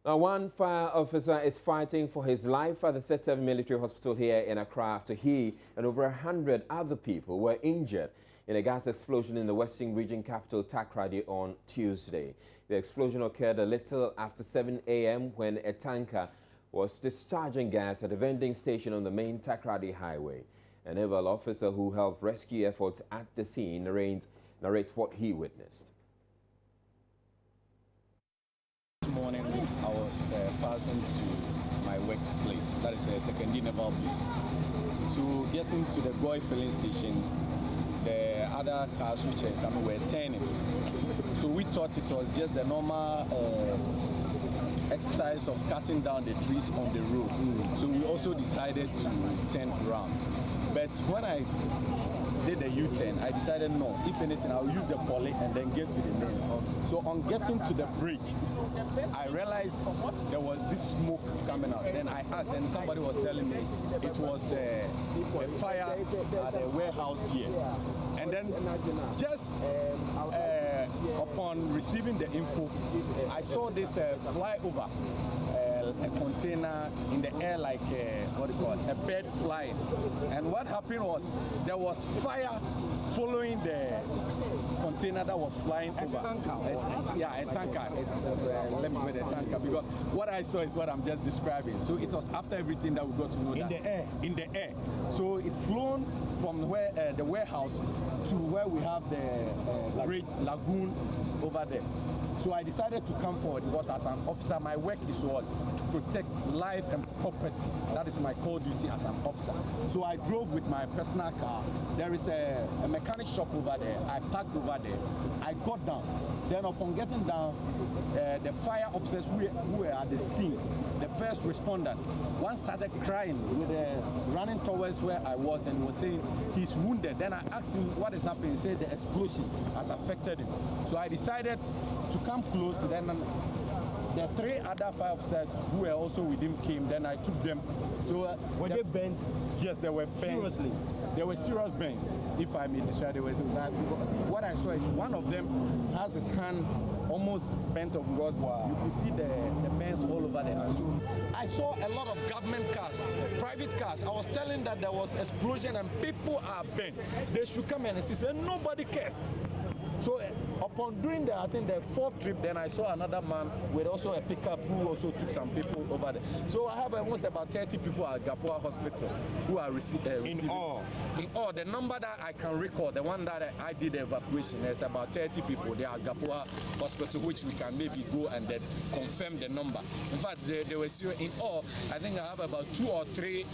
Now, one fire officer is fighting for his life at the 37 Military Hospital here in Accra after he and over 100 other people were injured in a gas explosion in the Western Region capital Takoradi on Tuesday. The explosion occurred a little after 7 a.m. when a tanker was discharging gas at a vending station on the main Takoradi highway. A naval officer who helped rescue efforts at the scene narrates what he witnessed. This morning, I was passing to my workplace, that is Secondary Naval Base. So getting to the Goy filling station, the other cars which were coming were turning. So we thought it was just the normal exercise of cutting down the trees on the road. So we also decided to turn around. But when I did the U-turn, I decided no, if anything, I'll use the poly and then get to the main. So on getting to the bridge, I realized there was this smoke coming out. Then I asked, and somebody was telling me it was a fire at a warehouse here. And then just upon receiving the info, I saw this flyover, a container in the air like a bird flying. And what happened was there was fire following the container that was flying over. A tanker. Let me put a tanker, because what I saw is what I'm just describing. So it was after everything that we got to know in the air. So it flown from where the warehouse to where we have the great lagoon over there. So I decided to come forward because as an officer, my work is to protect life and property. That is my core duty as an officer. So I drove with my personal car. There is a mechanic shop over there. I parked over there. I got down. Then upon getting down, the fire officers who were at the scene, the first respondent, one started crying with running towards where I was and was saying he's wounded. Then I asked him what is happening. He said the explosion has affected him. So I decided to come close. Then the three other fire officers who were also with him came. Then I took them. So were they bent? Yes, they were bent. Seriously? They were serious bends, if I may describe. They were what I saw is one of them has his hand almost bent off because you could see the bends all over the hand. So I saw a lot of government cars, private cars. I was telling that there was explosion and people are bent. They should come and assist, and nobody cares. So upon doing I think the fourth trip, then I saw another man with also a pickup who also took some people over there. So I have almost about 30 people at Gapua Hospital who are receiving. In all, the number that I can recall, the one that I did the evacuation, is about 30 people. They are Gapua Hospital, which we can maybe go and then confirm the number. In fact, they were serious. In all, I think I have about 2 or 3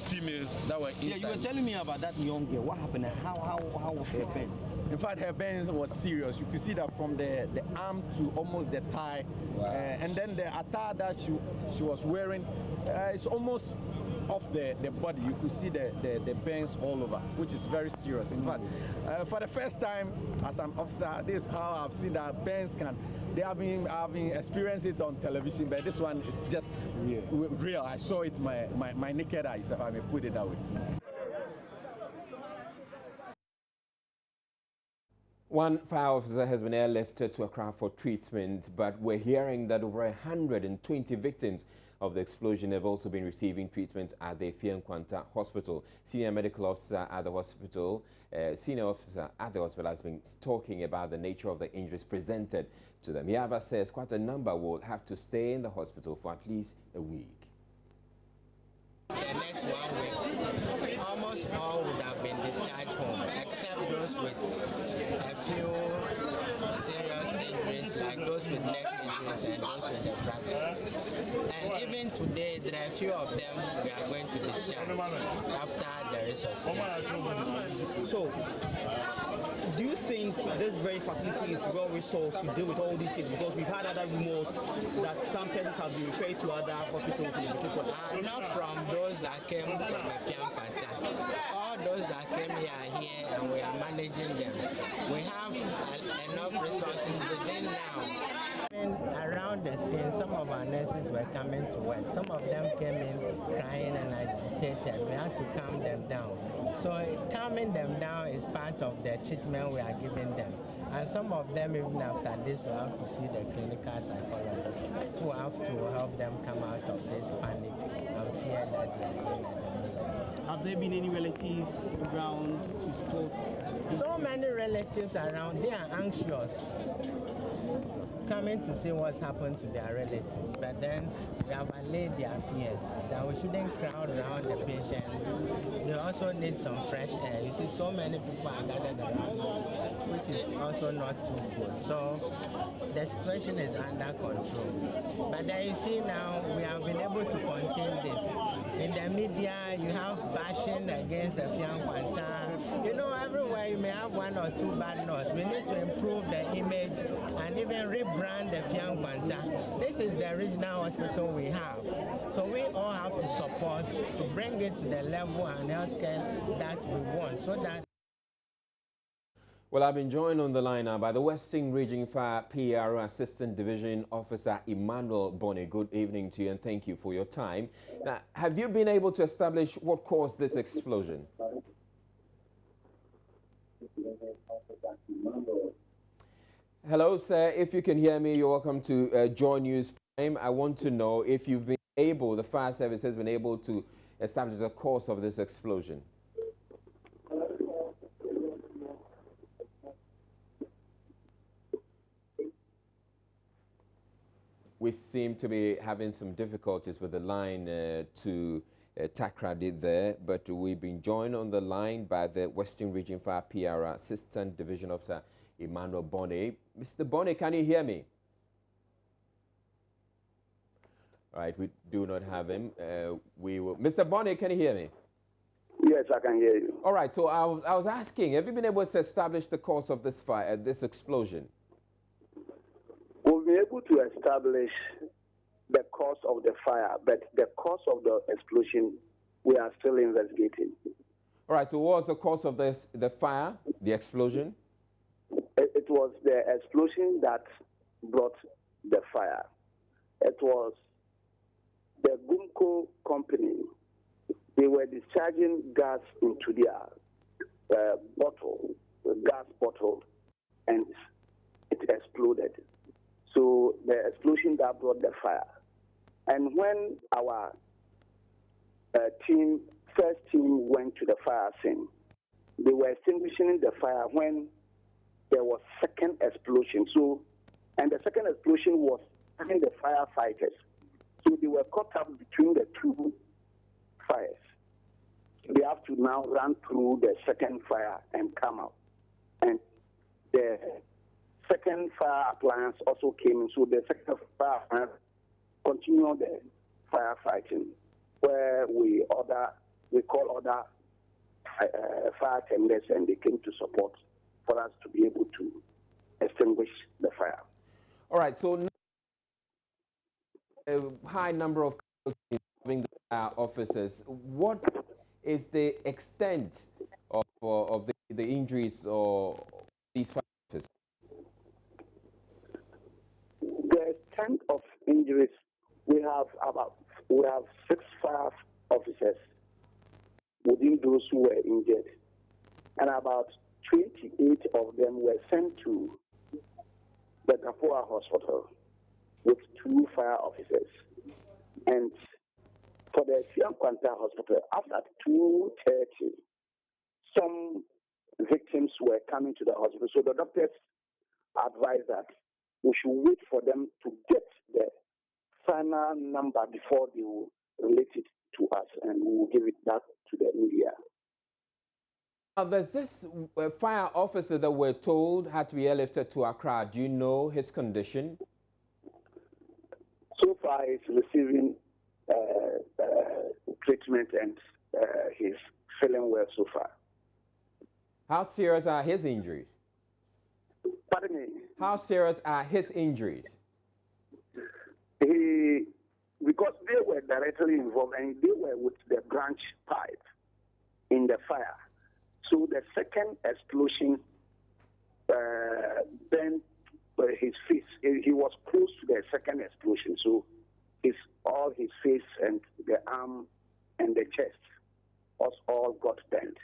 female that were inside. Yeah, you were telling me about that young girl. What happened? How was her pain? In fact, her burns was serious. You could see that from the arm to almost the thigh. Wow. And then the attire that she was wearing is almost off the body. You could see the burns all over, which is very serious. In fact, for the first time as an officer, this is how I've seen that burns I've been experiencing it on television, but this one is just real. I saw it my naked eyes, if I may put it that way. One fire officer has been airlifted to Accra for treatment, but we're hearing that over 120 victims of the explosion have also been receiving treatment at the Fiankwanta Hospital. Senior medical officer at the hospital, has been talking about the nature of the injuries presented to them. Yava says quite a number will have to stay in the hospital for at least a week. The next 1 week, almost all would have been discharged home, except those with a few serious injuries, like those with neck injuries and those with the fractures. And even today, there are a few of them we are going to discharge after the resuscitation. So, do you think this very facility is well resourced to deal with all these cases? Because we've had other rumors that some cases have been referred to other hospitals in the Metropolis. Not from those that came from Fiankwanta. All those that came here and we are managing them. We have enough resources within now. Around the scene, some of our nurses were coming to work. Some of them came in crying and agitated. We had to calm them down. So calming them down is part of the treatment we are giving them. And some of them, even after this, will have to see the clinical psychologist who have to help them come out of this panic and fear that they are in at the moment. Have there been any relatives around to support? So many relatives around, they are anxious, coming to see what's happened to their relatives. But then we have allayed their fears that we shouldn't crowd around the patients. They also need some fresh air. You see, so many people are gathered around, which is also not too good. So the situation is under control. But then you see now, we have been able to contain this. In the media, you have bashing against the Fiang Kwanta. You know, everywhere you may have one or two bad notes. We need to improve the image and even rebrand the Fiang Kwanta. This is the regional hospital we have. So we all have to support to bring it to the level and healthcare that we want, so that. Well, I've been joined on the line now by the Western Region Fire PRO Assistant Division Officer Emmanuel Bonny. Good evening to you and thank you for your time. Now, have you been able to establish what caused this explosion? Hello, sir. If you can hear me, you're welcome to Joy News Prime. I want to know if you've been able, the fire service has been able to establish the cause of this explosion. We seem to be having some difficulties with the line to Takoradi there, but we've been joined on the line by the Western Region Fire PRO Assistant Division Officer Emmanuel Bonny. Mr. Bonny, can you hear me? All right, we do not have him. Mr. Bonny, can you hear me? Yes, I can hear you. All right, so I was asking, have you been able to establish the cause of this fire, this explosion? We've been able to establish the cause of the fire, but the cause of the explosion, we are still investigating. All right, so what was the cause of the fire, the explosion? It was the explosion that brought the fire. It was the Gumco company. They were discharging gas into their gas bottle, and it exploded. So the explosion that brought the fire. And when our first team went to the fire scene, they were extinguishing the fire when there was second explosion. So, and the second explosion was having the firefighters. So they were caught up between the two fires. They have to now run through the second fire and come out. And the second fire appliance also came in. So the second fire appliance continued the firefighting, where we call other fire attendants, and they came to support for us to be able to extinguish the fire. All right, so a high number of officers. What is the extent of the injuries or these fire officers? The extent of injuries, we have 6 fire officers within those who were injured, and about 28 of them were sent to the Kapua Hospital with 2 fire officers. And for the Fiang Kwanta Hospital, after 2:30, some victims were coming to the hospital. So the doctors advised that we should wait for them to get the final number before they will relate it to us, and we will give it back to the media. Now, there's this fire officer that we're told had to be airlifted to Accra. Do you know his condition? So far, he's receiving treatment, and he's feeling well so far. How serious are his injuries? Pardon me? How serious are his injuries? Because they were directly involved, and they were with the branch pipe in the fire. So the second explosion bent his face. He was close to the second explosion, so all his face and the arm and the chest all got bent.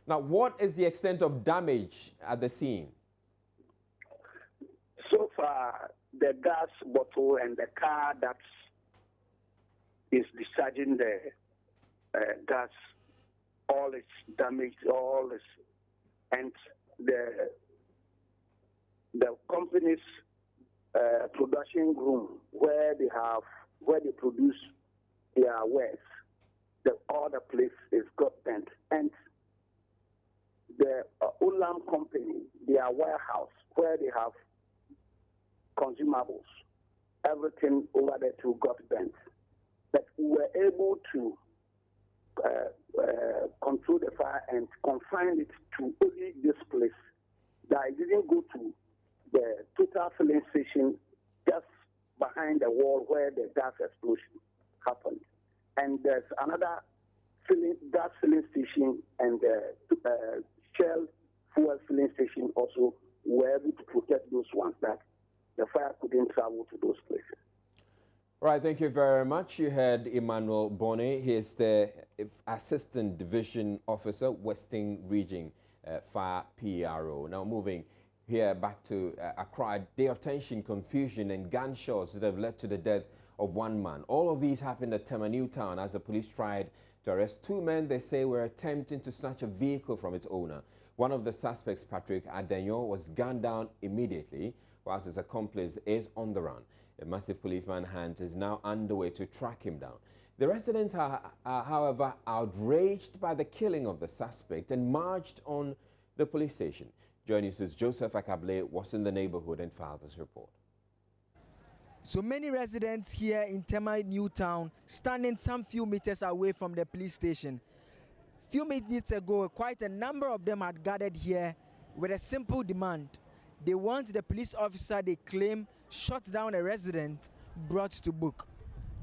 Now, what is the extent of damage at the scene? So far, the gas bottle and the car that is discharging the gas, all is damaged, and the company's production room where they produce their wares, all the place is got bent, and the Olam company, their warehouse where they have consumables, everything over there too got bent. But we were able to control the fire and confine it to only this place. That it didn't go to the total filling station just behind the wall where the gas explosion happened. And there's another gas filling station and Shell fuel filling station also. Were able to protect those ones that the fire couldn't travel to those places. Right, thank you very much. You heard Emmanuel Bonnet. He is the Assistant Division Officer, Western Region Fire PRO. Now moving here back to Accra, day of tension, confusion and gunshots that have led to the death of one man. All of these happened at Tema New Town as the police tried to arrest two men they say were attempting to snatch a vehicle from its owner. One of the suspects, Patrick Adenyo, was gunned down immediately, whilst his accomplice is on the run. A massive police manhunt is now underway to track him down. The residents are, however, outraged by the killing of the suspect and marched on the police station. Joining us, Joseph Akable was in the neighborhood and filed this report. So many residents here in Tema New Town standing some few meters away from the police station. Few minutes ago, quite a number of them had gathered here with a simple demand. They want the police officer they claim shot down a resident brought to book.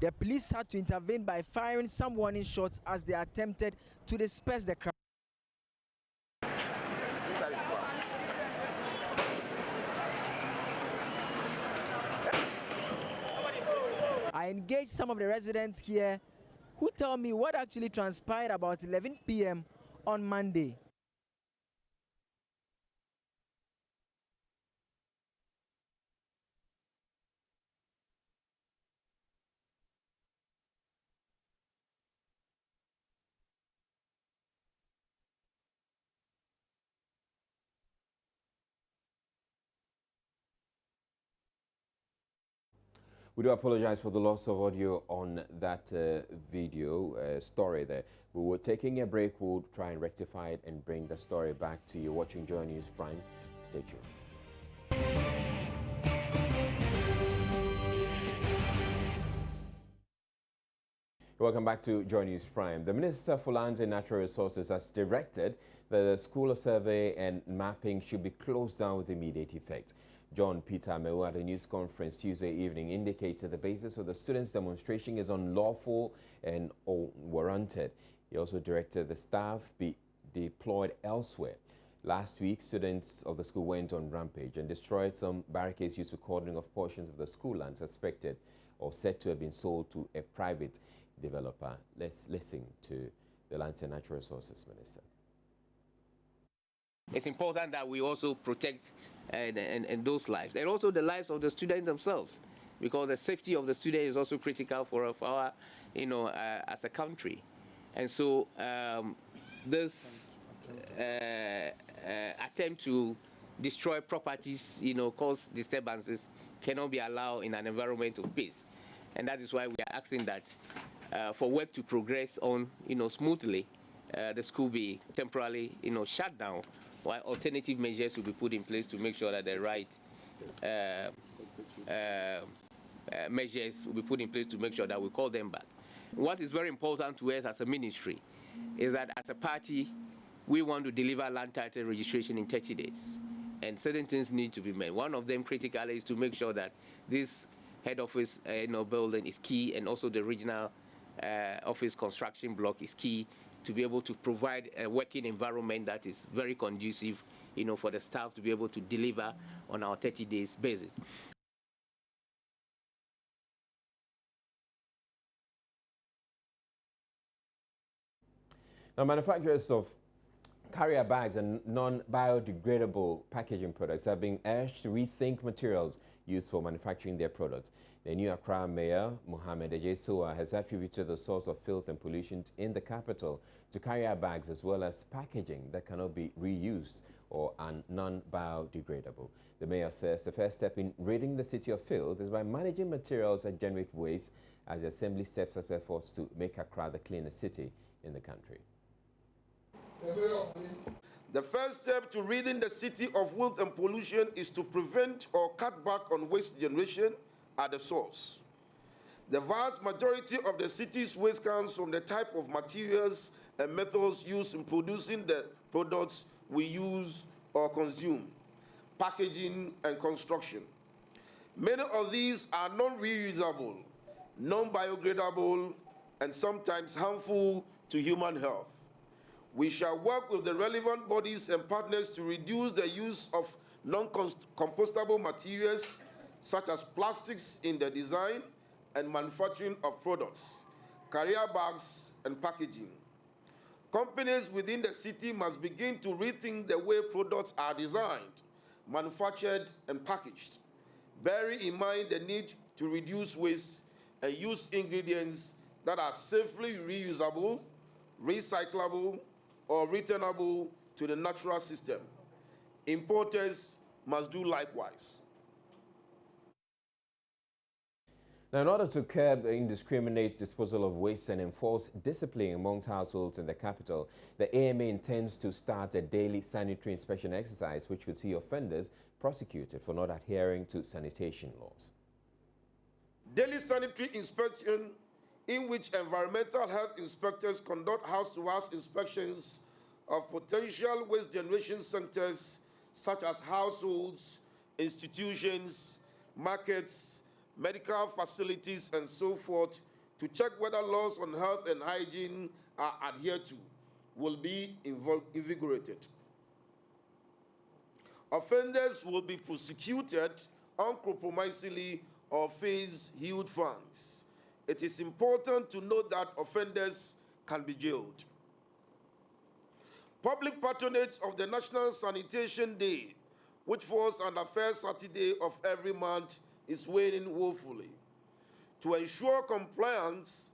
The police had to intervene by firing some warning shots as they attempted to disperse the crowd. I engaged some of the residents here who tell me what actually transpired about 11 p.m. on Monday. We do apologize for the loss of audio on that video story there. We were taking a break. We'll try and rectify it and bring the story back to you. Watching Joy News Prime. Stay tuned. Welcome back to Joy News Prime. The Minister for Lands and Natural Resources has directed that the School of Survey and Mapping should be closed down with immediate effect. John Peter Amewu at a news conference Tuesday evening indicated the basis of the students' demonstration is unlawful and unwarranted. He also directed the staff be deployed elsewhere. Last week, students of the school went on rampage and destroyed some barricades used to cordoning off portions of the school land suspected or said to have been sold to a private developer. Let's listen to the Lands and Natural Resources Minister. It's important that we also protect and those lives, and also the lives of the students themselves, because the safety of the student is also critical for our, as a country. And so this attempt to destroy properties, cause disturbances, cannot be allowed in an environment of peace. And that is why we are asking that for work to progress on, smoothly, the school be temporarily, shut down, while alternative measures will be put in place to make sure that the right measures will be put in place to make sure that we call them back. What is very important to us as a ministry is that as a party, we want to deliver land title registration in 30 days. And certain things need to be made. One of them critically is to make sure that this head office building is key, and also the regional office construction block is key, to be able to provide a working environment that is very conducive, for the staff to be able to deliver on our 30 days basis. Now, manufacturers of Carrier bags and non-biodegradable packaging products are being urged to rethink materials used for manufacturing their products. The new Accra Mayor, Mohamed Ejesoa, has attributed the source of filth and pollution in the capital to carrier bags as well as packaging that cannot be reused or are non-biodegradable. The mayor says the first step in ridding the city of filth is by managing materials that generate waste as the assembly steps up efforts to make Accra the cleanest city in the country. The first step to ridding the city of filth and pollution is to prevent or cut back on waste generation at the source. The vast majority of the city's waste comes from the type of materials and methods used in producing the products we use or consume, packaging and construction. Many of these are non-reusable, non-biodegradable, and sometimes harmful to human health. We shall work with the relevant bodies and partners to reduce the use of non-compostable materials such as plastics in the design and manufacturing of products, carrier bags, and packaging. Companies within the city must begin to rethink the way products are designed, manufactured, and packaged, bearing in mind the need to reduce waste and use ingredients that are safely reusable, recyclable, or returnable to the natural system. Importers must do likewise. Now, in order to curb the indiscriminate disposal of waste and enforce discipline amongst households in the capital, the AMA intends to start a daily sanitary inspection exercise which would see offenders prosecuted for not adhering to sanitation laws. Daily sanitary inspection, in which environmental health inspectors conduct house-to-house inspections of potential waste generation centers such as households, institutions, markets, medical facilities, and so forth, to check whether laws on health and hygiene are adhered to, will be invigorated. Offenders will be prosecuted uncompromisingly or face huge fines. It is important to note that offenders can be jailed. Public patronage of the National Sanitation Day, which falls on the first Saturday of every month, is waning woefully. To ensure compliance,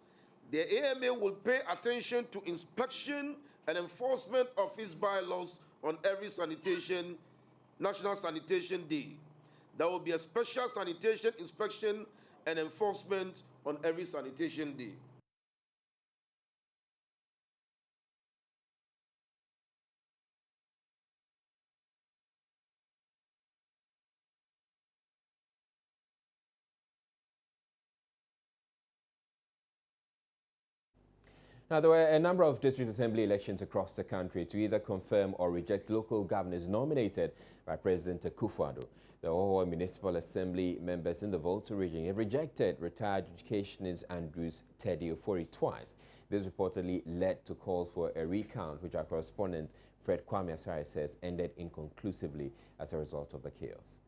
the AMA will pay attention to inspection and enforcement of its bylaws on every National Sanitation Day. There will be a special sanitation inspection and enforcement on every sanitation day. Now, there were a number of district assembly elections across the country to either confirm or reject local governors nominated by President Akufo-Addo. The Owo Municipal Assembly members in the Volta region have rejected retired educationist Andrews Teddy Ofori twice. This reportedly led to calls for a recount, which our correspondent Fred Kwame Asare says ended inconclusively as a result of the chaos.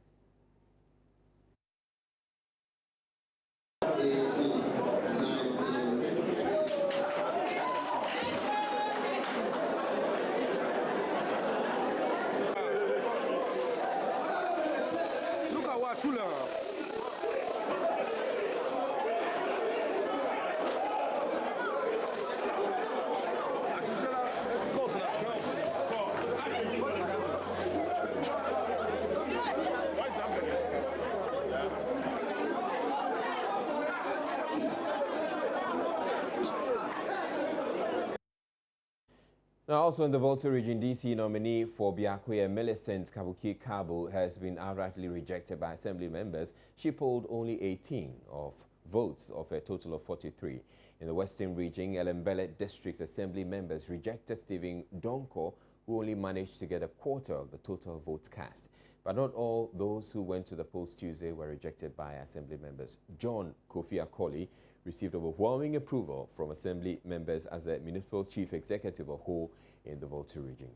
Now, also in the Volta region, DC nominee for Biakoya, Millicent Kabuki Kabu, has been outrightly rejected by assembly members. She polled only 18 of votes of a total of 43. In the Western region, Elembele District Assembly members rejected Stephen Donko, who only managed to get a quarter of the total votes cast. But not all those who went to the polls Tuesday were rejected by assembly members. John Kofi Akoli received overwhelming approval from assembly members as the municipal chief executive of Ho in the Volta region.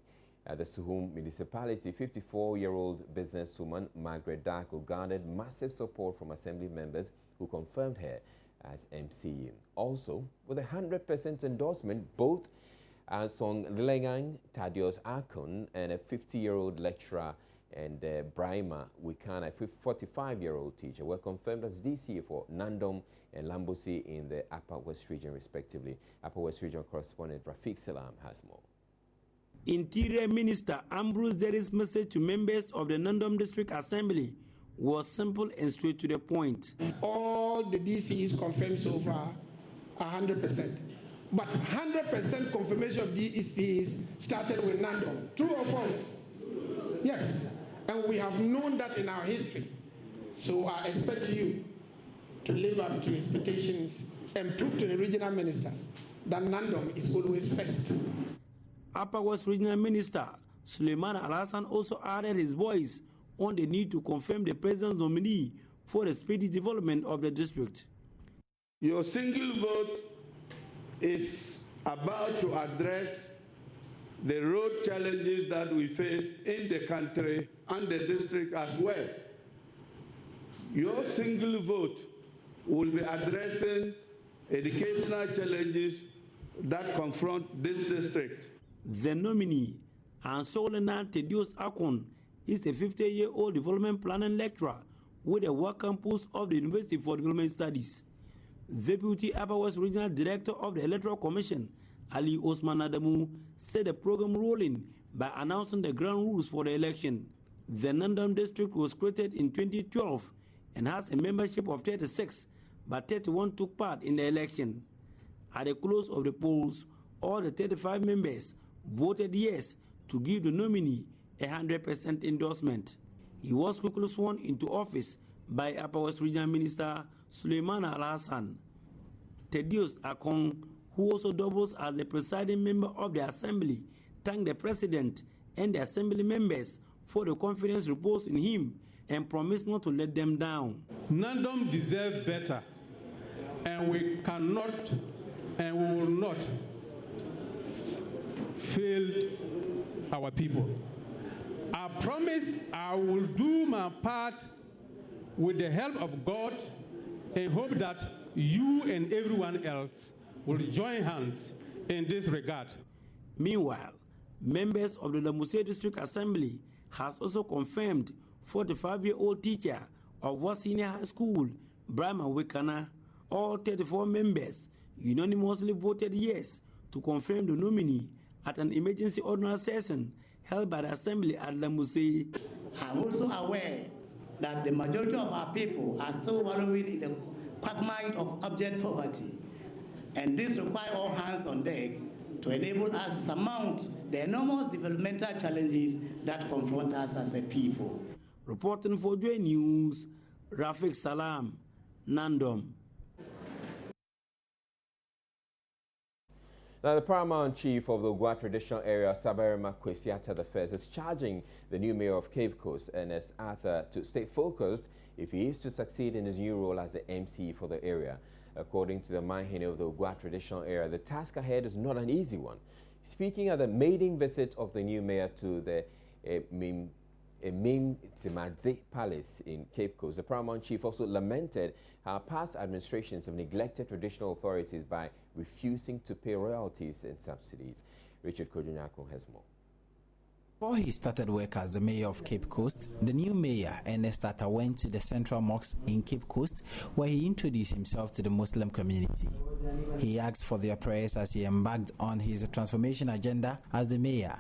At the Suhum municipality, 54-year-old businesswoman Margaret Darko garnered massive support from assembly members who confirmed her as MC. Also, with a 100% endorsement, both Ansong Nlengang, Thaddeus Akun, and a 50-year-old lecturer, and Brahima Wikana, a 45-year-old teacher, were confirmed as DCA for Nandom and Lambusi in the Upper West Region, respectively. Upper West Region correspondent Rafiq Salam has more. Interior Minister Ambrose Derry's message to members of the Nandom District Assembly was simple and straight to the point. All the DCs confirmed so far 100%. But 100% confirmation of DCs started with Nandom. True or false? Yes. And we have known that in our history. So I expect you to live up to expectations and prove to the regional minister that Nandom is always first. Upper West Regional Minister Suleiman Al-Hassan also added his voice on the need to confirm the president's nominee for the speedy development of the district. Your single vote is about to address the road challenges that we face in the country and the district as well. Your single vote will be addressing educational challenges that confront this district. The nominee, Ansolena Thaddeus Akun, is a 50-year-old development planning lecturer with a work campus of the University for Development Studies. Deputy Upper West Regional Director of the Electoral Commission, Ali Osman Adamu, said the program rolling by announcing the ground rules for the election. The Nandom district was created in 2012 and has a membership of 36, but 31 took part in the election. At the close of the polls, all the 35 members voted yes to give the nominee a 100% endorsement. He was quickly sworn into office by Upper West Regional Minister Suleiman Al-Hassan. Thaddeus Akun, who also doubles as the presiding member of the Assembly, thanked the President and the Assembly members for the confidence reposed in him and promised not to let them down. Nandom deserve better, and we cannot and we will not fail our people. I promise I will do my part with the help of God and hope that you and everyone else will join hands in this regard. Meanwhile, members of the Lamuse District Assembly has also confirmed 45-year-old teacher of West Senior High School, Brahma Wikana. All 34 members unanimously voted yes to confirm the nominee at an emergency ordinary session held by the Assembly at Lamuse. I'm also aware that the majority of our people are still wallowing in the quagmire of abject poverty, and this requires all hands on deck to enable us to surmount the enormous developmental challenges that confront us as a people. Reporting for Joy News, Rafiq Salam, Nandom. Now, the paramount chief of the Ogua traditional area, Sabarima Kwesiata I, is charging the new mayor of Cape Coast, Ernest Arthur, to stay focused if he is to succeed in his new role as the MC for the area. According to the Mahine of the Ogua traditional area, the task ahead is not an easy one. Speaking at the maiden visit of the new mayor to the Mim Timadze Palace in Cape Coast, the paramount chief also lamented how past administrations have neglected traditional authorities by refusing to pay royalties and subsidies. Richard Kojunyako has more. Before he started work as the mayor of Cape Coast, the new mayor, Ernest Arthur, went to the Central Mosque in Cape Coast, where he introduced himself to the Muslim community. He asked for their prayers as he embarked on his transformation agenda as the mayor.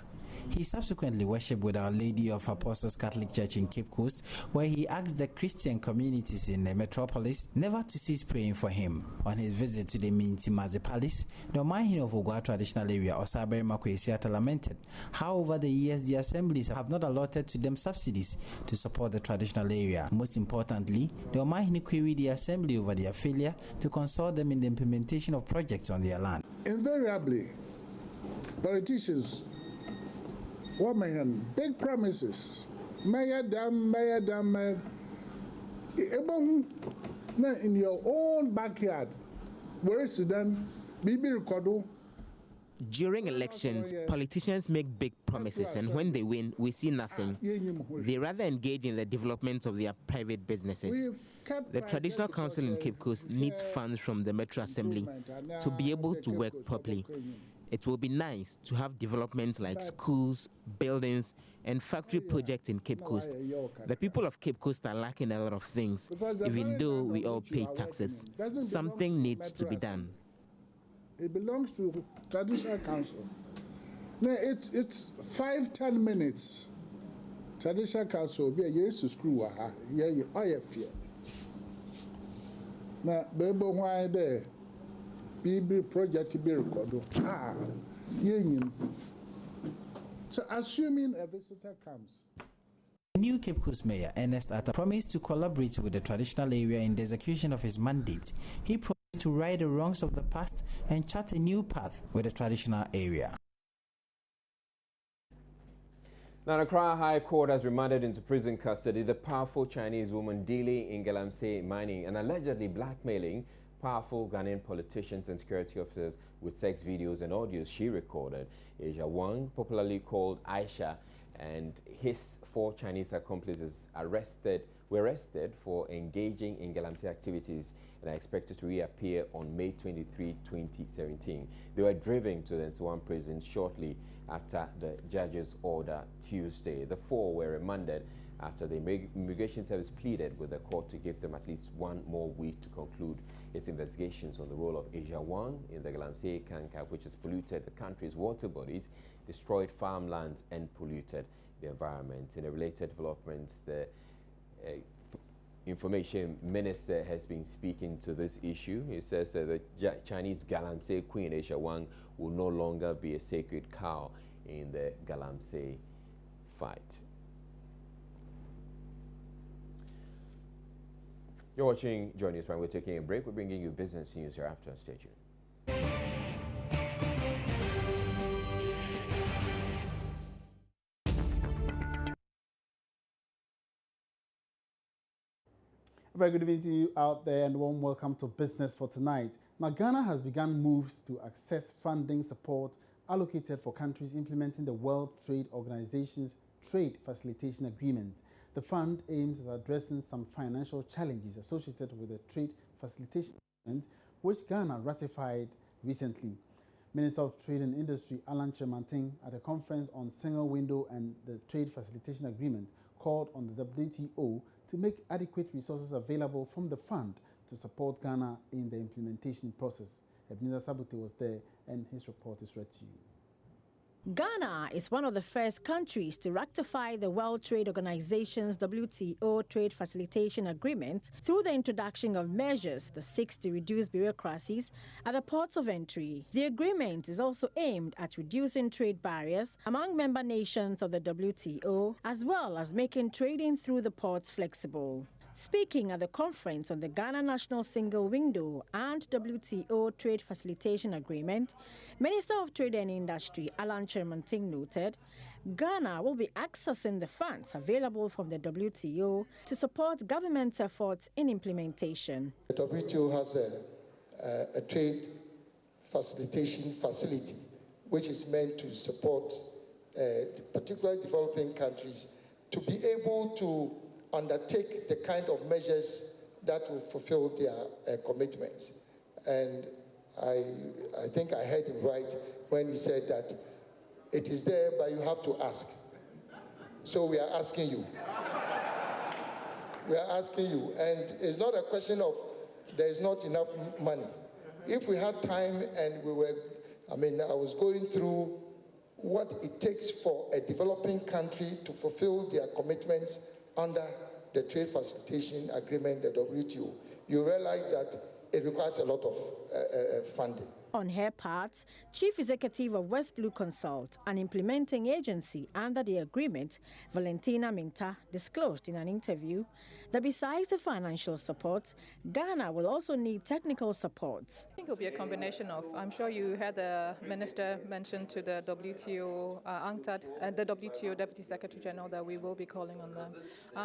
He subsequently worshipped with Our Lady of Apostles Catholic Church in Cape Coast, where he asked the Christian communities in the metropolis never to cease praying for him. On his visit to the Mintimaze Palace, the Mahine of Ogua traditional area, Osabarima Kwesiata, lamented how over the years the assemblies have not allotted to them subsidies to support the traditional area. Most importantly, the Mahine queried the assembly over their failure to consult them in the implementation of projects on their land. Invariably, politicians big promises. In your own backyard, where is then? During elections, politicians make big promises, and when they win, we see nothing. They rather engage in the development of their private businesses. The Traditional Council in Cape Coast needs funds from the Metro Assembly to be able to work properly. It will be nice to have developments like schools, buildings, and factory projects in Cape Coast. The people of Cape Coast are lacking a lot of things, even though we all pay taxes. Something needs to be done. It belongs to the Traditional Council. No, it's 5-10 minutes. Traditional Council be a year to screw you fear. Now, baby, why there? Be project be recorded. So, assuming a visitor comes. The new Cape Coast Mayor, Ernest Atta, promised to collaborate with the traditional area in the execution of his mandate. He promised to right the wrongs of the past and chart a new path with the traditional area. Now, the Accra High Court has remanded into prison custody the powerful Chinese woman dealing in Galamsey mining and allegedly blackmailing powerful Ghanaian politicians and security officers with sex videos and audios she recorded. Asia Wang, popularly called Aisha, and his 4 Chinese accomplices were arrested for engaging in Galamsey activities and are expected to reappear on May 23, 2017. They were driven to the Nsawam prison shortly after the judge's order Tuesday. The 4 were remanded after the Immigration Service pleaded with the court to give them at least 1 more week to conclude its investigations on the role of Asia Wang in the Galamsey Kanka, which has polluted the country's water bodies, destroyed farmlands, and polluted the environment. In a related development, the Information Minister has been speaking to this issue. He says that the Chinese Galamsey Queen Asia Wang will no longer be a sacred cow in the Galamsey fight. You're watching Joy News. We're taking a break. We're bringing you business news here after. Stay tuned. Very good evening to you out there and warm welcome to Business for Tonight. Now, Ghana has begun moves to access funding support allocated for countries implementing the World Trade Organization's Trade Facilitation Agreement. The fund aims at addressing some financial challenges associated with the Trade Facilitation Agreement, which Ghana ratified recently. Minister of Trade and Industry Alan Kyerematen, at a conference on single window and the Trade Facilitation Agreement, called on the WTO to make adequate resources available from the fund to support Ghana in the implementation process. Ebenezer Sabute was there and his report is read to you. Ghana is one of the first countries to ratify the World Trade Organization's WTO Trade Facilitation Agreement through the introduction of measures that seeks to reduce bureaucracies at the ports of entry. The agreement is also aimed at reducing trade barriers among member nations of the WTO, as well as making trading through the ports flexible. Speaking at the conference on the Ghana National Single Window and WTO Trade Facilitation Agreement, Minister of Trade and Industry Alan Kyerematen noted Ghana will be accessing the funds available from the WTO to support government's efforts in implementation. The WTO has a trade facilitation facility which is meant to support particularly developing countries to be able to undertake the kind of measures that will fulfill their commitments. And I think I heard him right when he said that it is there, but you have to ask. So we are asking you. We are asking you. And it's not a question of there is not enough money. If we had time and I was going through what it takes for a developing country to fulfill their commitments under the Trade Facilitation Agreement, the WTO, you realize that it requires a lot of funding. On her part, Chief Executive of West Blue Consult, an implementing agency under the agreement, Valentina Minta, disclosed in an interview that besides the financial support, Ghana will also need technical support. I think it will be a combination of, I'm sure you heard the Minister mention to the WTO, UNCTAD, the WTO Deputy Secretary General that we will be calling on them.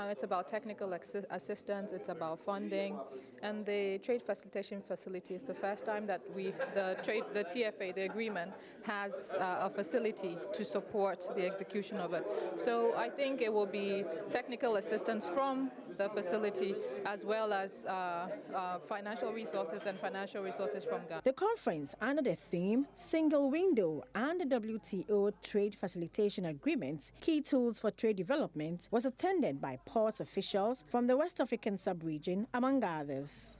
It's about technical assistance, it's about funding, and the Trade Facilitation Facility is the first time that the TFA, the agreement, has a facility to support the execution of it. So I think it will be technical assistance from the facility as well as financial resources and financial resources from Ghana. The conference, under the theme Single Window and the WTO Trade Facilitation Agreement, Key Tools for Trade Development, was attended by port officials from the West African sub-region, among others.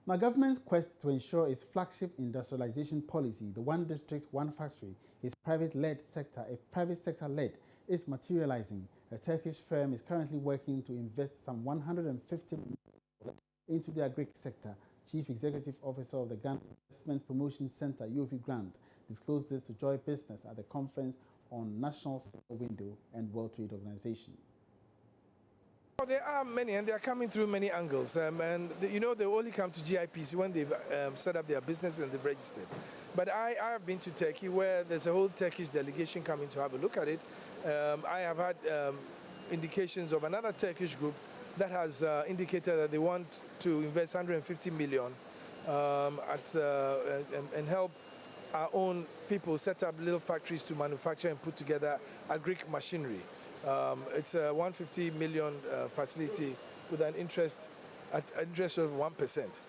Now, government's quest to ensure its flagship industrialization policy, the One District, One Factory, is private sector-led, is materializing. A Turkish firm is currently working to invest some $150 million into the agri sector. Chief Executive Officer of the Ghana Investment Promotion Center, Yofi Grant, disclosed this to Joy Business at the conference on National Window and World Trade Organization. Well, there are many, and they are coming through many angles. They only come to GIPC when they've set up their business and they've registered. But I have been to Turkey, where there's a whole Turkish delegation coming to have a look at it. I have had indications of another Turkish group that has indicated that they want to invest $150 million and help our own people set up little factories to manufacture and put together agric machinery. It's a $150 million facility with an interest of 1%.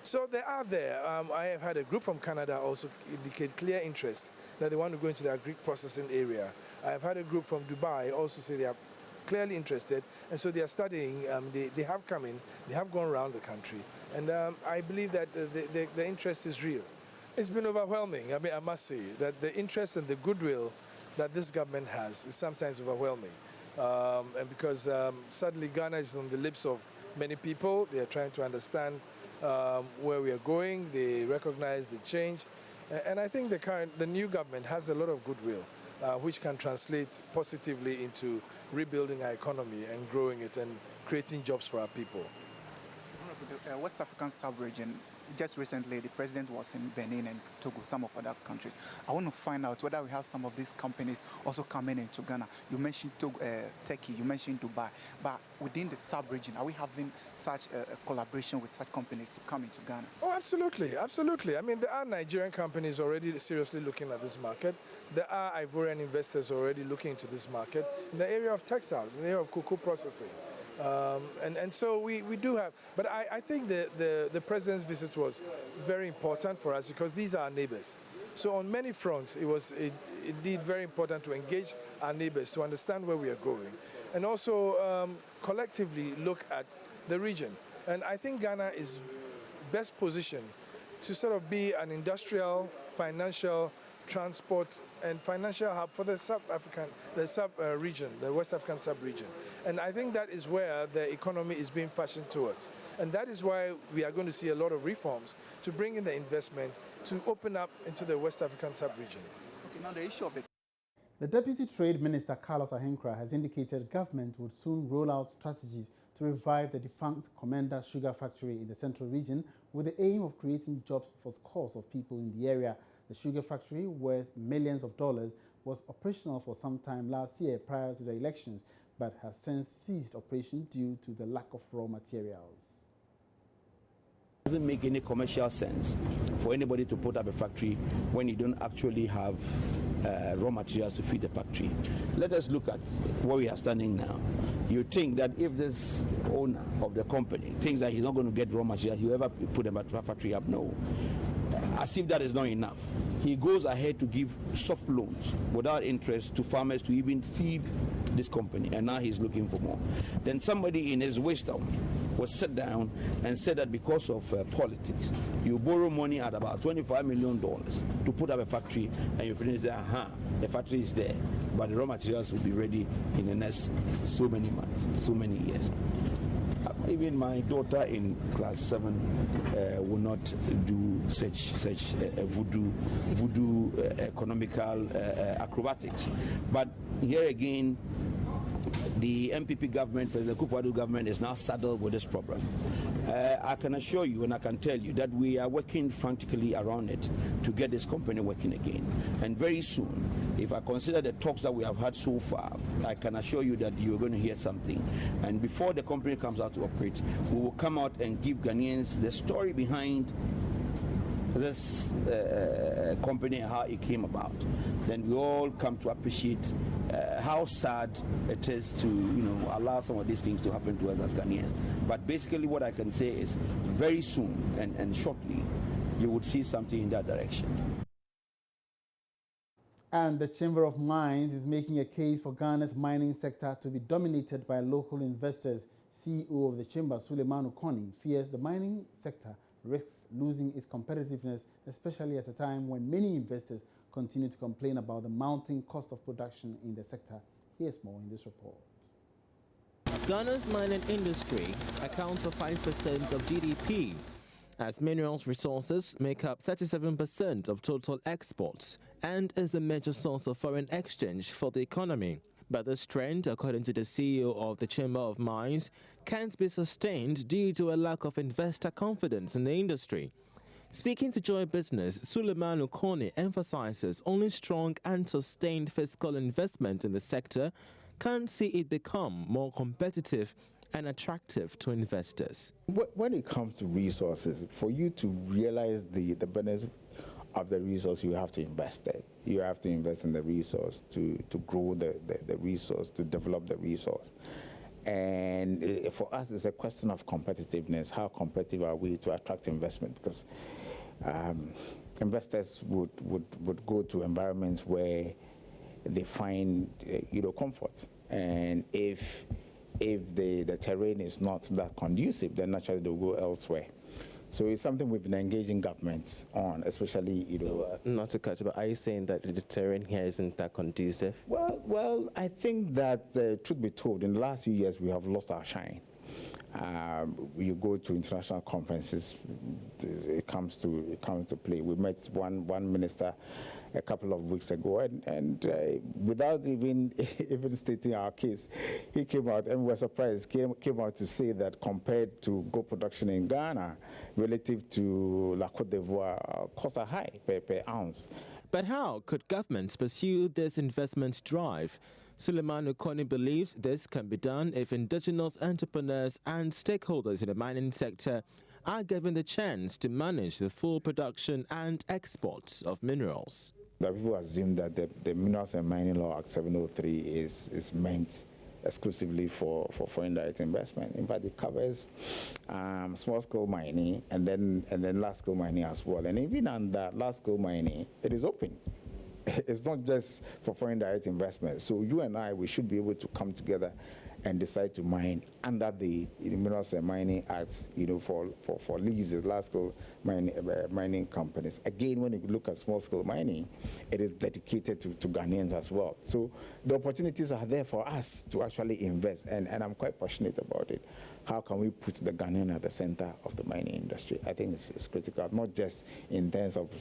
So they are there. I have had a group from Canada also indicate clear interest that they want to go into the agric processing area. I have had a group from Dubai also say they are clearly interested, and so they are studying. They have come in, they have gone around the country, and I believe that the interest is real. It's been overwhelming. I mean, I must say that the interest and the goodwill that this government has is sometimes overwhelming, and because suddenly Ghana is on the lips of many people. They are trying to understand where we are going. They recognize the change, and I think the new government has a lot of goodwill, which can translate positively into rebuilding our economy and growing it and creating jobs for our people. The West African sub-region, just recently the president was in Benin and Togo, some of other countries. I want to find out whether we have some of these companies also coming into Ghana. You mentioned Turkey, you mentioned Dubai, but within the sub-region, are we having such a collaboration with such companies to come into Ghana? Oh, absolutely, absolutely. I mean, there are Nigerian companies already seriously looking at this market. There are Ivorian investors already looking into this market in the area of textiles, in the area of cocoa processing. And so we do have, but I think the president's visit was very important for us because these are our neighbors. So on many fronts, it was indeed very important to engage our neighbors to understand where we are going, and also collectively look at the region. And I think Ghana is best positioned to sort of be an industrial, financial, transport and financial hub for the sub-region, the West African sub-region. And I think that is where the economy is being fashioned towards. And that is why we are going to see a lot of reforms to bring in the investment to open up into the West African sub-region. Okay, now the issue of the Deputy Trade Minister, Carlos Ahenkra, has indicated government would soon roll out strategies to revive the defunct Commander Sugar Factory in the central region with the aim of creating jobs for scores of people in the area. The sugar factory, worth millions of dollars, was operational for some time last year prior to the elections, but has since ceased operation due to the lack of raw materials. It doesn't make any commercial sense for anybody to put up a factory when you don't actually have raw materials to feed the factory. Let us look at where we are standing now. You think that if this owner of the company thinks that he's not going to get raw materials, he'll ever put a factory up? No. As if that is not enough, he goes ahead to give soft loans without interest to farmers to even feed this company, and now he's looking for more. Then somebody in his wisdom was sat down and said that because of politics, you borrow money at about $25 million to put up a factory, and you finish there, the factory is there, but the raw materials will be ready in the next so many months, so many years. Even my daughter in class 7 will not do such voodoo economical acrobatics. But here again, the MPP government, President Kufuor government, is now saddled with this problem. I can assure you and I can tell you that we are working frantically around it to get this company working again. And very soon, if I consider the talks that we have had so far, I can assure you that you're going to hear something. And before the company comes out to operate, we will come out and give Ghanaians the story behind this company and how it came about, then we all come to appreciate how sad it is to allow some of these things to happen to us as Ghanaians. But basically what I can say is very soon and shortly you would see something in that direction. And the Chamber of Mines is making a case for Ghana's mining sector to be dominated by local investors. CEO of the Chamber, Suleiman Okoni, fears the mining sector risks losing its competitiveness, especially at a time when many investors continue to complain about the mounting cost of production in the sector. Here's more in this report. Ghana's mining industry accounts for 5% of GDP, as minerals resources make up 37% of total exports and is the major source of foreign exchange for the economy. But this trend, according to the CEO of the Chamber of Mines, can't be sustained due to a lack of investor confidence in the industry. Speaking to Joy Business, Suleiman Okoni emphasizes only strong and sustained fiscal investment in the sector can see it become more competitive and attractive to investors. When it comes to resources, for you to realize the benefit of the resource, you have to invest it. You have to invest in the resource to grow the resource, to develop the resource. And for us, it's a question of competitiveness. How competitive are we to attract investment? Because investors would go to environments where they find comfort. And if the terrain is not that conducive, then naturally they'll go elsewhere. So it's something we've been engaging governments on, especially, not to cut you, but are you saying that the terrain here isn't that conducive? Well, I think that, truth be told, in the last few years we have lost our shine. You go to international conferences, it comes to play. We met one minister a couple of weeks ago, and without even stating our case, he came out, and we were surprised, came out to say that compared to gold production in Ghana, relative to La Côte d'Ivoire, costs are high per ounce. But how could governments pursue this investment drive? Suleiman Okoni believes this can be done if indigenous entrepreneurs and stakeholders in the mining sector are given the chance to manage the full production and exports of minerals. That people assume that the Minerals and Mining Law Act 703 is meant exclusively for foreign direct investment. In fact, it covers small-scale mining and then large-scale mining as well. And even under large-scale mining, it is open. It's not just for foreign direct investment. So you and I, we should be able to come together and decide to mine under the Minerals and Mining Act, for leases, large-scale mining companies. Again, when you look at small-scale mining, it is dedicated to Ghanaians as well. So the opportunities are there for us to actually invest, and I'm quite passionate about it. How can we put the Ghanaian at the center of the mining industry? I think it's critical, not just in terms of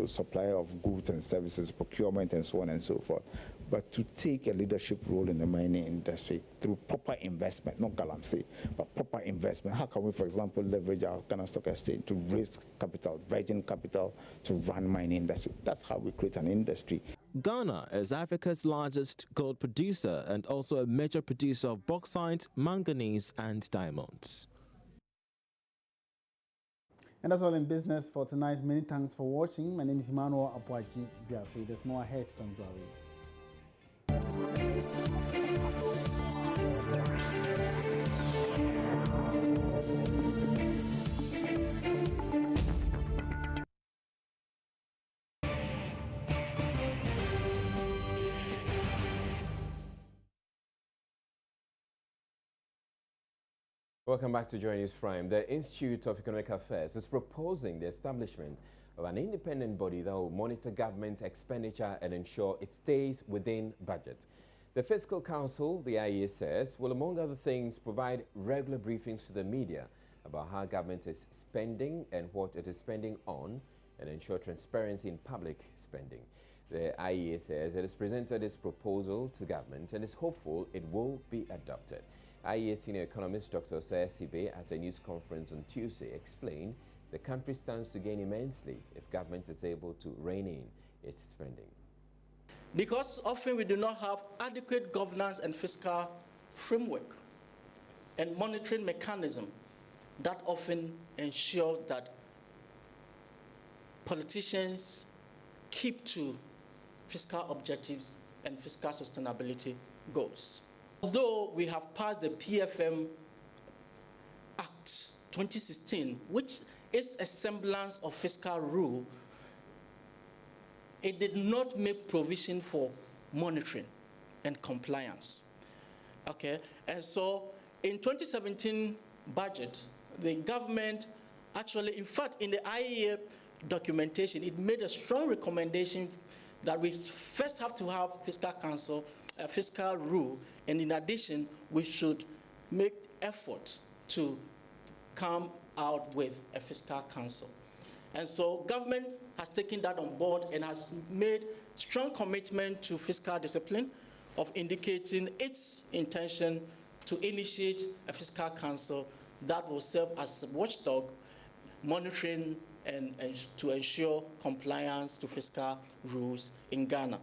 supply of goods and services, procurement, and so on and so forth, but to take a leadership role in the mining industry through proper investment, not galamsey, but proper investment. How can we, for example, leverage our Ghana Stock Exchange to raise capital, virgin capital, to run mining industry? That's how we create an industry. Ghana is Africa's largest gold producer and also a major producer of bauxite, manganese, and diamonds. And that's all in business for tonight. Many thanks for watching. My name is Emmanuel Abuaji Biafe. There's more ahead. Don't go away. Welcome back to Joy News Prime. The Institute of Economic Affairs is proposing the establishment of an independent body that will monitor government expenditure and ensure it stays within budget. The Fiscal Council, the IEA says, will, among other things, provide regular briefings to the media about how government is spending and what it is spending on, and ensure transparency in public spending. The IEA says it has presented its proposal to government and is hopeful it will be adopted. IEA senior economist Dr. Osei Sibe at a news conference on Tuesday explained the country stands to gain immensely if government is able to rein in its spending. Because often we do not have adequate governance and fiscal framework and monitoring mechanism that often ensure that politicians keep to fiscal objectives and fiscal sustainability goals. Although we have passed the PFM Act 2016, which is a semblance of fiscal rule, it did not make provision for monitoring and compliance. Okay, and so in 2017 budget, the government actually, in fact, in the IEA documentation, it made a strong recommendation that we first have to have fiscal council, a fiscal rule, and in addition, we should make efforts to come out with a fiscal council. And so government has taken that on board and has made strong commitment to fiscal discipline of indicating its intention to initiate a fiscal council that will serve as a watchdog, monitoring and to ensure compliance to fiscal rules in Ghana.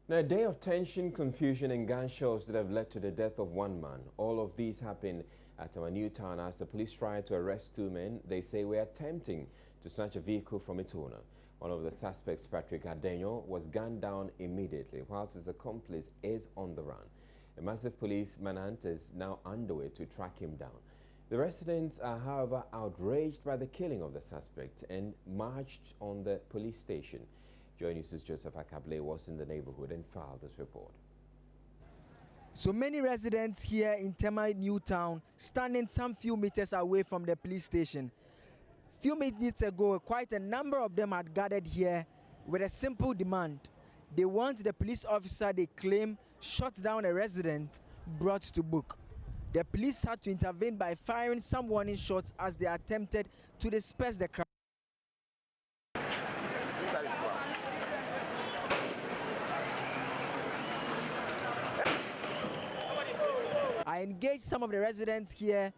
Now, a day of tension, confusion and gunshots that have led to the death of one man. All of these happened at our new town as the police tried to arrest two men they say were attempting to snatch a vehicle from its owner. One of the suspects, Patrick Adenyo, was gunned down immediately, whilst his accomplice is on the run. A massive police manhunt is now underway to track him down. The residents are, however, outraged by the killing of the suspect and marched on the police station. Joy News' Joseph Akable was in the neighborhood and filed this report. So many residents here in Tema New Town standing some few meters away from the police station. Few minutes ago, quite a number of them had gathered here with a simple demand. They want the police officer they claim shot down a resident brought to book. The police had to intervene by firing some warning shots as they attempted to disperse the crowd. I engaged some of the residents here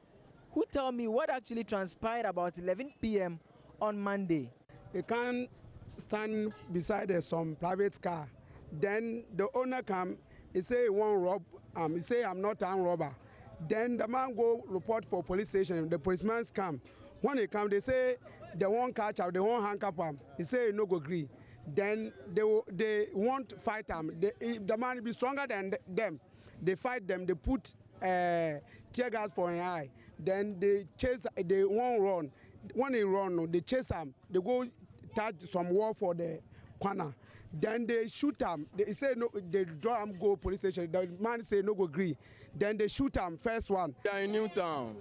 who tell me what actually transpired about 11 p.m. on Monday. You can't stand beside some private car. Then the owner come, he say he won't rob, he say I'm not an robber. Then the man go report for police station, the policemen come. When they come, they say they won't catch him, they won't handcuff him. He say he no go agree. Then they won't fight him. The man be stronger than them. They fight them, they put tear gas for an eye. Then they chase, they won't run. When they run, they chase him. They go touch some wall for the corner. Then they shoot him. They say no. They draw him go police station. The man say no go agree. Then they shoot him. First one. We are in Newtown.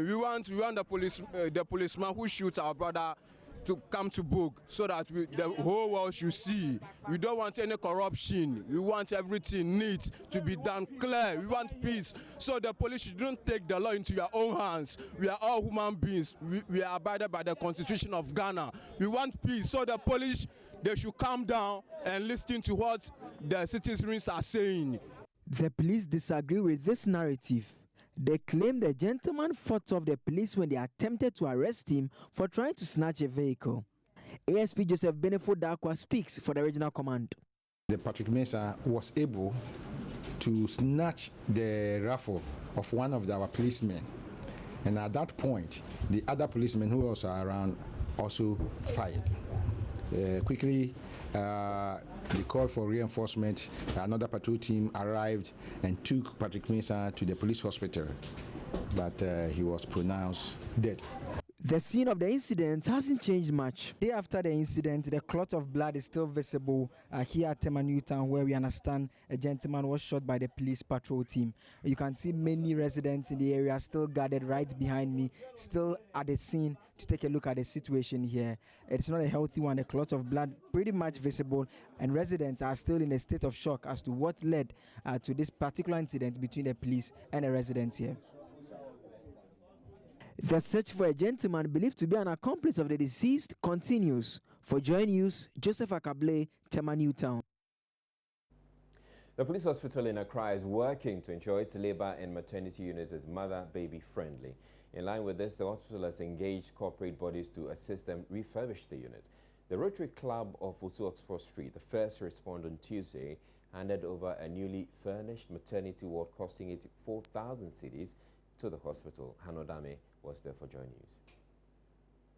We want the policeman who shoots our brother to come to book so that the whole world should see. We don't want any corruption. We want everything neat to be done clear. We want peace. So the police shouldn't take the law into your own hands. We are all human beings. We are abided by the Constitution of Ghana. We want peace. So the police, they should calm down and listen to what the citizens are saying. The police disagree with this narrative. They claim the gentleman fought off the police when they attempted to arrest him for trying to snatch a vehicle. ASP Joseph Benefo Dakwa speaks for the regional command. The Patrick Mensah was able to snatch the rifle of one of our policemen. And at that point, the other policemen who were also around also fired. Quickly, they called for reinforcement. Another patrol team arrived and took Patrick Mensah to the police hospital, but he was pronounced dead. The scene of the incident hasn't changed much. Day after the incident, the clot of blood is still visible here at Tema New Town, where we understand a gentleman was shot by the police patrol team. You can see many residents in the area still gathered right behind me, still at the scene to take a look at the situation here. It's not a healthy one. The clot of blood pretty much visible, and residents are still in a state of shock as to what led to this particular incident between the police and the residents here. The search for a gentleman believed to be an accomplice of the deceased continues. For Joy News, Joseph Akable, Tema New Town. The police hospital in Accra is working to ensure its labor and maternity unit is mother-baby friendly. In line with this, the hospital has engaged corporate bodies to assist them refurbish the unit. The Rotary Club of Osu Oxford Street, the first to respond on Tuesday, handed over a newly furnished maternity ward costing 84,000 cedis to the hospital. Hanodame was there for Joy News.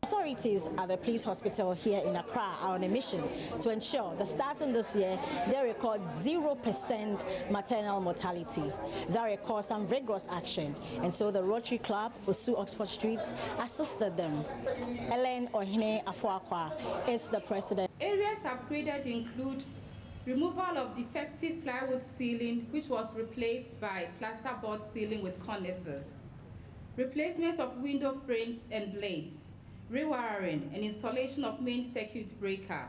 Authorities at the police hospital here in Accra are on a mission to ensure that starting this year, they record 0% maternal mortality. That requires some vigorous action, and so the Rotary Club, Osu Oxford Street, assisted them. Ellen Ohine Afuakwa is the president. Areas upgraded include removal of defective plywood ceiling, which was replaced by plasterboard ceiling with cornices, replacement of window frames and blades, rewiring and installation of main circuit breaker,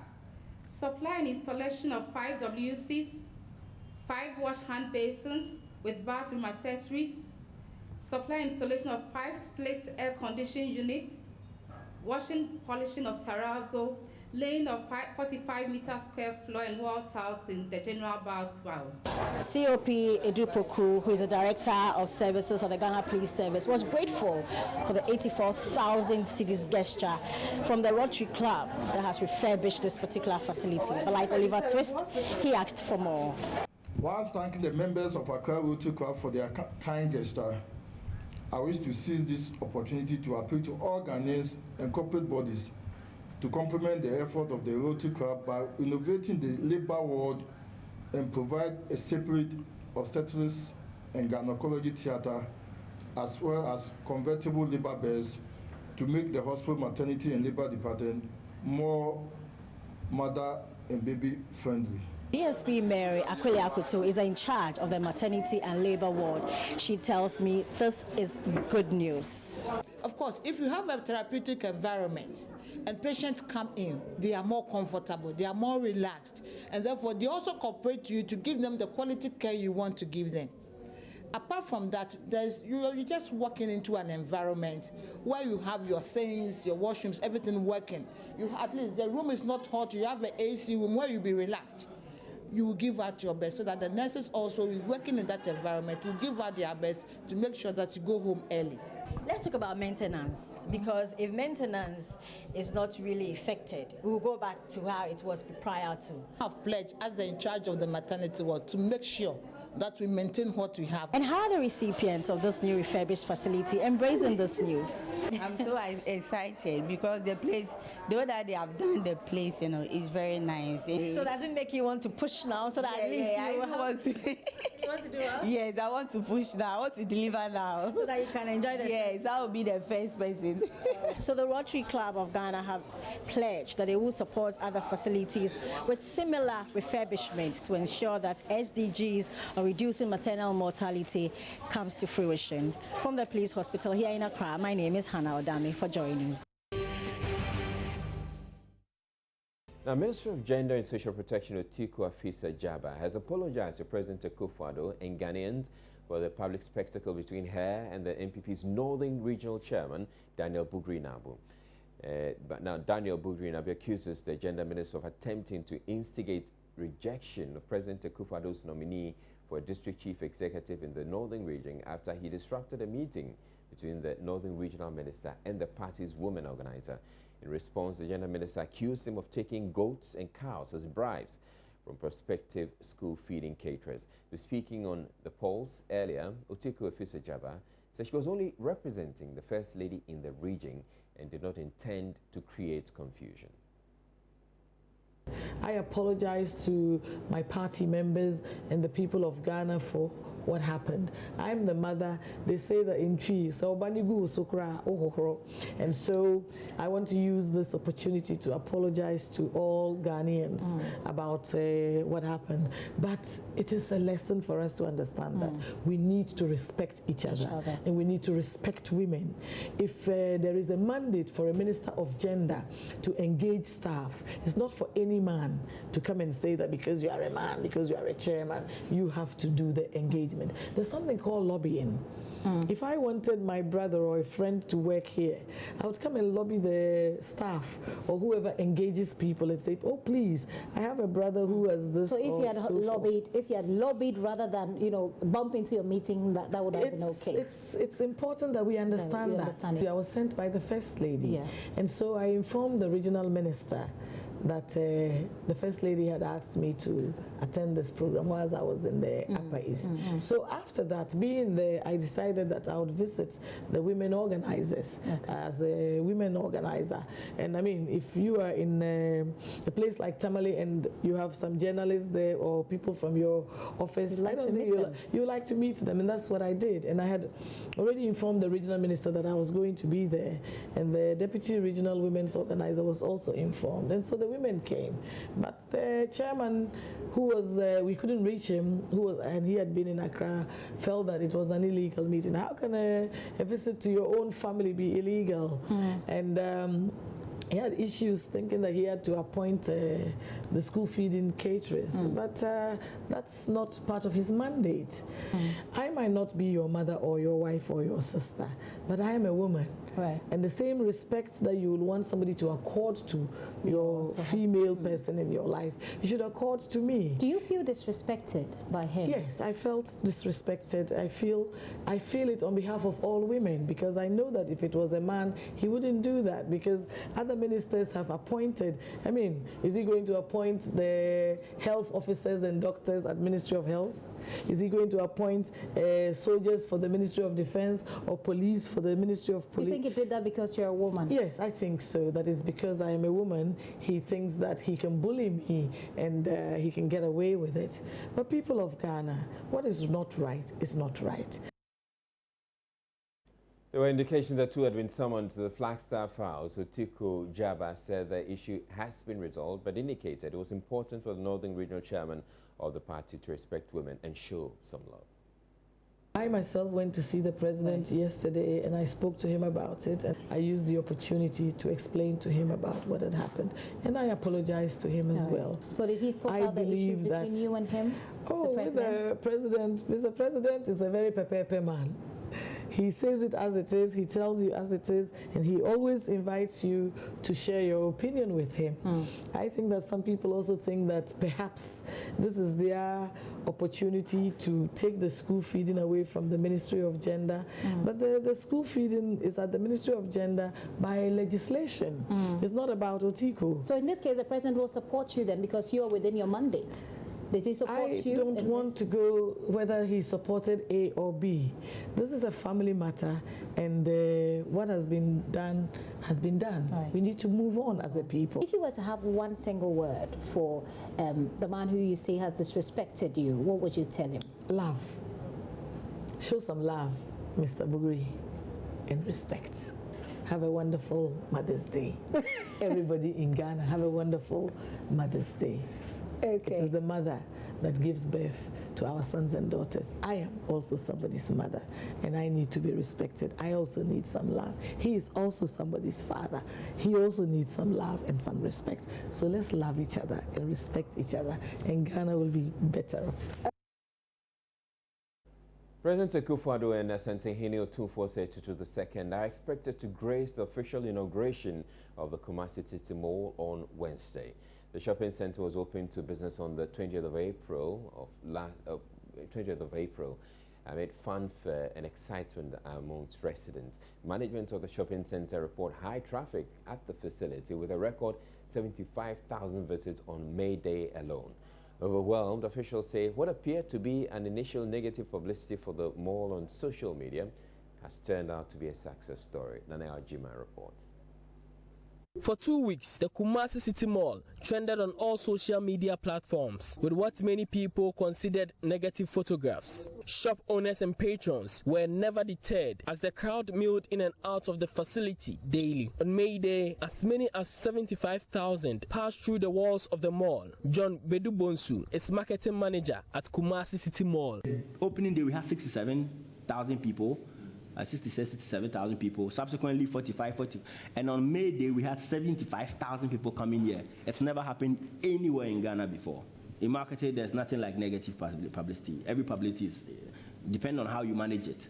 supply and installation of 5 WCs, 5 wash hand basins with bathroom accessories, supply and installation of 5 split air conditioning units, washing, polishing of terrazzo, laying of 45 meter square floor and wall tiles in the general bathhouse. COP Edupoku, who is the Director of Services of the Ghana Police Service, was grateful for the 84,000 cedis gesture from the Rotary Club that has refurbished this particular facility. But like Oliver Twist, he asked for more. Whilst thanking the members of Accra Rotary Club for their kind gesture, I wish to seize this opportunity to appeal to all Ghanaians and corporate bodies to complement the effort of the Rotary Club by innovating the labor ward and provide a separate obstetrics and gynecology theater, as well as convertible labor beds to make the hospital maternity and labor department more mother and baby friendly. DSP Mary Akwele Akuto is in charge of the maternity and labor ward. She tells me this is good news. Of course, if you have a therapeutic environment and patients come in, they are more comfortable, they are more relaxed, and therefore they also cooperate to you to give them the quality care you want to give them. Apart from that, you're just walking into an environment where you have your sinks, your washrooms, everything working. At least the room is not hot, you have an AC room where you'll be relaxed. You will give out your best so that the nurses also working in that environment will give out their best to make sure that you go home early. Let's talk about maintenance, because if maintenance is not really affected, we will go back to how it was prior to. I've pledged as the in charge of the maternity ward to make sure that we maintain what we have. And how are the recipients of this new refurbished facility embracing this news? I'm so excited because the place, the way that they have done the place, you know, is very nice. So does it make you want to push now so that at least you want to... You want to do what? Yes, I want to push now. I want to deliver now. So that you can enjoy the... Yes, I will be the first person. So the Rotary Club of Ghana have pledged that they will support other facilities with similar refurbishment to ensure that SDGs or reducing maternal mortality comes to fruition. From the police hospital here in Accra, my name is Hannah Odami for Joy News. Now, Minister of Gender and Social Protection Otiku Afisa-Jaba has apologized to President Akufo-Addo and Ghanaians for the public spectacle between her and the NPP's Northern Regional Chairman, Daniel Bugri-Naabu. But now Daniel Bugri-Naabu accuses the Gender Minister of attempting to instigate rejection of President Akufo-Addo's nominee for a district chief executive in the Northern Region after he disrupted a meeting between the Northern Regional Minister and the party's women organizer. In response, the Gender Minister accused him of taking goats and cows as bribes from prospective school feeding caterers. Speaking on the polls earlier, Otiku Afisa-Jaba said she was only representing the First Lady in the region and did not intend to create confusion. I apologize to my party members and the people of Ghana for what happened. I'm the mother. They say that in trees, and so I want to use this opportunity to apologize to all Ghanaians about what happened. But it is a lesson for us to understand that we need to respect each other and we need to respect women. If there is a mandate for a Minister of Gender to engage staff, it's not for any man to come and say that because you are a man, because you are a chairman, you have to do the engagement. There's something called lobbying. If I wanted my brother or a friend to work here, I would come and lobby the staff or whoever engages people and say, oh please, I have a brother who has this. So if you had lobbied rather than, you know, bump into your meeting, that would have been okay. It's important that we understand that. I was sent by the First Lady, and so I informed the regional minister that the First Lady had asked me to attend this program whilst I was in the Upper East. So after that, being there, I decided that I would visit the women organizers as a women organizer. And I mean, if you are in a place like Tamale and you have some journalists there or people from your office, I don't think you like to meet them, and that's what I did. And I had already informed the regional minister that I was going to be there, and the deputy regional women's organizer was also informed, and so the women came. But the chairman, who was we couldn't reach him, and he had been in Accra, felt that it was an illegal meeting. How can a visit to your own family be illegal? And he had issues thinking that he had to appoint the school feeding caterers, but that's not part of his mandate. I might not be your mother or your wife or your sister, but I am a woman. Right. And the same respect that you would want somebody to accord to your female person in your life, you should accord to me. Do you feel disrespected by him? Yes, I felt disrespected. I feel it on behalf of all women, because I know that if it was a man, he wouldn't do that, because other ministers have appointed. I mean, is he going to appoint the health officers and doctors at Ministry of Health? Is he going to appoint soldiers for the Ministry of Defense or police for the Ministry of Police? You think he did that because you're a woman? Yes, I think so. That it's because I am a woman. He thinks that he can bully me and he can get away with it. But people of Ghana, what is not right is not right. There were indications that two had been summoned to the Flagstaff House. Otiko Jaba said the issue has been resolved, but indicated it was important for the Northern Regional Chairman of the party to respect women and show some love. I myself went to see the president yesterday, and I spoke to him about it, and I used the opportunity to explain to him about what had happened, and I apologized to him as well. So did he sort out the issues between you and him? Oh, the president, Mr. President is a very pepe man. He says it as it is, he tells you as it is, and he always invites you to share your opinion with him. I think that some people also think that perhaps this is their opportunity to take the school feeding away from the Ministry of Gender. But the school feeding is at the Ministry of Gender by legislation. It's not about Otiko. So in this case, the president will support you then because you are within your mandate. Does he support you? I don't want to go whether he supported A or B. This is a family matter, and what has been done has been done. Right. We need to move on as a people. If you were to have one single word for the man who you say has disrespected you, what would you tell him? Love. Show some love, Mr. Bugri, and respect. Have a wonderful Mother's Day. Everybody in Ghana, have a wonderful Mother's Day. Okay. It is the mother that gives birth to our sons and daughters. I am also somebody's mother, and I need to be respected. I also need some love. He is also somebody's father. He also needs some love and some respect. So let's love each other and respect each other, and Ghana will be better. President Akufo-Addo and Asante-Hene Otumfuo Tutu II are expected to grace the official inauguration of the Kumasi City Mall on Wednesday. The shopping center was opened to business on the 20th of April amid fanfare and excitement amongst residents. Management of the shopping center report high traffic at the facility with a record 75,000 visitors on May Day alone. Overwhelmed, officials say what appeared to be an initial negative publicity for the mall on social media has turned out to be a success story. Nana Ajima reports. For 2 weeks, the Kumasi City Mall trended on all social media platforms with what many people considered negative photographs. Shop owners and patrons were never deterred as the crowd milled in and out of the facility daily. On May Day, as many as 75,000 passed through the walls of the mall. John Bedubonsu is marketing manager at Kumasi City Mall. Opening day, we had 67,000 people. 67,000 people, subsequently 40, and on May Day we had 75,000 people coming here. It's never happened anywhere in Ghana before. In marketing, there's nothing like negative publicity. Every publicity is depending on how you manage it.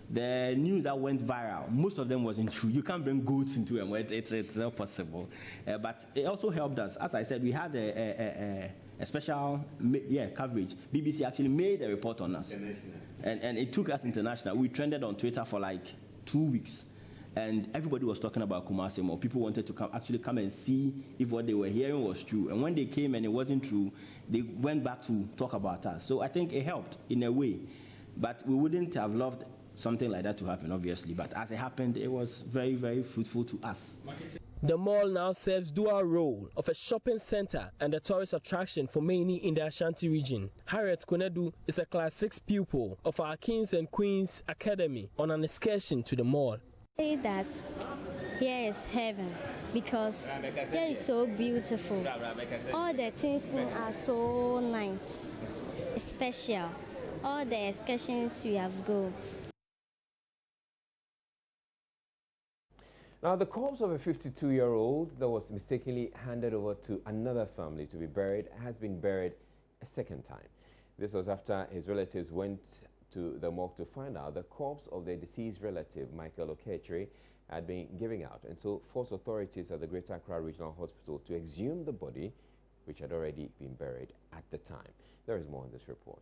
The news that went viral, most of them wasn't true. You can't bring goats into them. It's not possible. But it also helped us. As I said, we had a special coverage. BBC actually made a report on us. And it took us international. We trended on Twitter for like 2 weeks. And everybody was talking about Kumasi Mall. People wanted to come and see if what they were hearing was true. And when they came and it wasn't true, they went back to talk about us. So I think it helped in a way. But we wouldn't have loved something like that to happen, obviously. But as it happened, it was very, very fruitful to us. The mall now serves dual role of a shopping center and a tourist attraction for many in the Ashanti region. Harriet Konedu is a Class 6 pupil of our Kings and Queens Academy on an excursion to the mall. Say that here is heaven because here is so beautiful. All the things are so nice, special. All the excursions we have go. Now, the corpse of a 52-year-old that was mistakenly handed over to another family to be buried has been buried a second time. This was after his relatives went to the morgue to find out the corpse of their deceased relative, Michael Okechiri, had been giving out, and so forced authorities at the Greater Accra Regional Hospital to exhume the body, which had already been buried at the time. There is more in this report.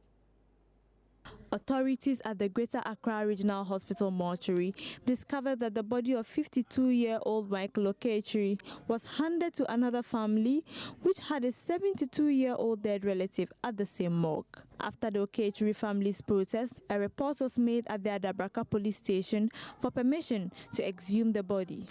Authorities at the Greater Accra Regional Hospital mortuary discovered that the body of 52-year-old Michael Okechiri was handed to another family which had a 72-year-old dead relative at the same morgue. After the Okechiri family's protest, a report was made at the Adabraka police station for permission to exhume the body.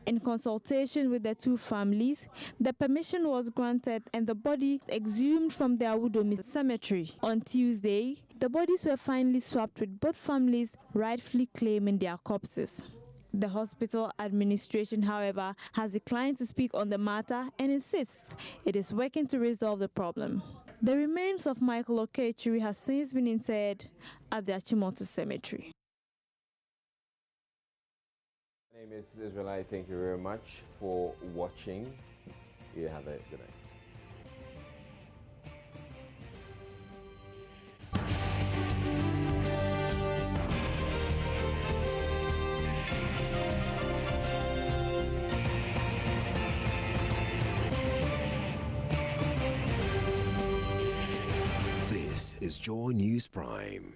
In consultation with the two families, the permission was granted and the body exhumed from the Awudomi cemetery. On Tuesday, the bodies were finally swapped with both families rightfully claiming their corpses. The hospital administration, however, has declined to speak on the matter and insists it is working to resolve the problem. The remains of Michael Okechiri has since been interred at the Achimota Cemetery. My name is Israelite. Thank you very much for watching. You have a good night. This is Joy News Prime.